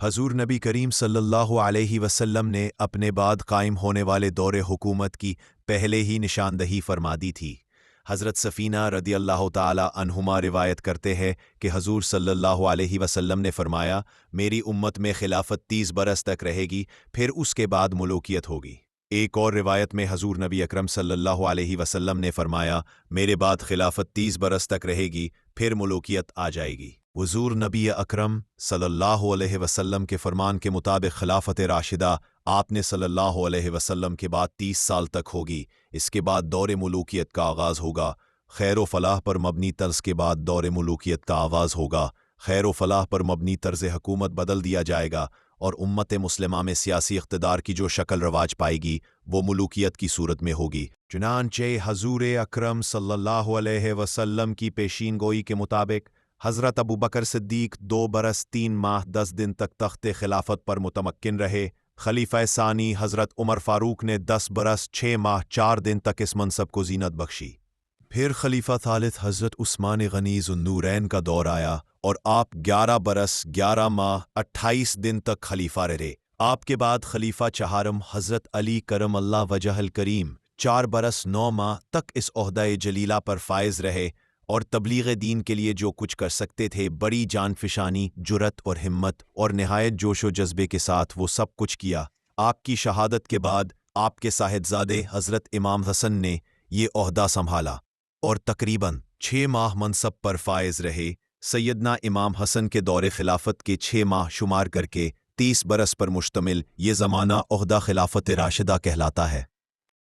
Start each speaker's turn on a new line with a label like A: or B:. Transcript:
A: حضور نبی کریم صلی اللہ علیہ وسلم نے اپنے بعد قائم ہونے والے دور حکومت کی پہلے ہی نشاندہی فرما دی تھی۔ حضرت سفینہ رضی اللہ تعالی عنہما روایت کرتے ہیں کہ حضور صلی اللہ علیہ وسلم نے فرمایا، میری امت میں خلافت 30 برس تک رہے گی، پھر اس کے بعد ملوکیت ہوگی۔ ایک اور روایت میں حضور نبی اکرم صلی اللہ علیہ وسلم نے فرمایا، میرے بعد خلافت 30 برس تک رہے گی، پھر ملوکیت آ جائے گی۔ حضور نبی اکرم صلی اللہ علیہ وسلم کے فرمان کے مطابق خلافت راشدہ آپ نے صلی اللہ علیہ وسلم کے بعد 30 سال تک ہوگی۔ اس کے بعد دور ملوکیت کا آغاز ہوگا۔ خیر و فلاح پر مبنی طرز کے بعد دور ملوکیت کا آغاز ہوگا۔ خیر و فلاح پر مبنی طرز حکومت بدل دیا جائے گا اور امت مسلمہ میں سیاسی اقتدار کی جو شکل رواج پائے گی وہ ملوکیت کی صورت میں ہوگی۔ چنانچہ حضور اکرم صلی اللہ علیہ وسلم کی پیشین گوئی کے مطابق حضرت ابوبکر صدیق 2 برس 3 ماہ 10 دن تک تخت خلافت پر متمکن رہے۔ خلیفہ ثانی حضرت عمر فاروق نے 10 برس 6 ماہ 4 دن تک اس منصب کو زینت بخشی۔ پھر خلیفہ ثالث حضرت عثمان غنی ذو النورین کا دور آیا اور آپ 11 برس 11 ماہ 28 دن تک خلیفہ رہے۔ آپ کے بعد خلیفہ چہارم حضرت علی کرم اللہ وجہ الکریم 4 برس 9 ماہ تک اس عہدہ جلیلہ پر فائز رہے اور تبلیغ دین کے لیے جو کچھ کر سکتے تھے بڑی جان فشانی، جرأت اور ہمت اور نہایت جوش و جذبے کے ساتھ وہ سب کچھ کیا۔ آپ کی شہادت کے بعد آپ کے صاحبزادے حضرت امام حسن نے یہ عہدہ سنبھالا اور تقریباً 6 ماہ منصب پر فائز رہے۔ سیدنا امام حسن کے دور خلافت کے 6 ماہ شمار کر کے 30 برس پر مشتمل یہ زمانہ عہدہ خلافت راشدہ کہلاتا ہے۔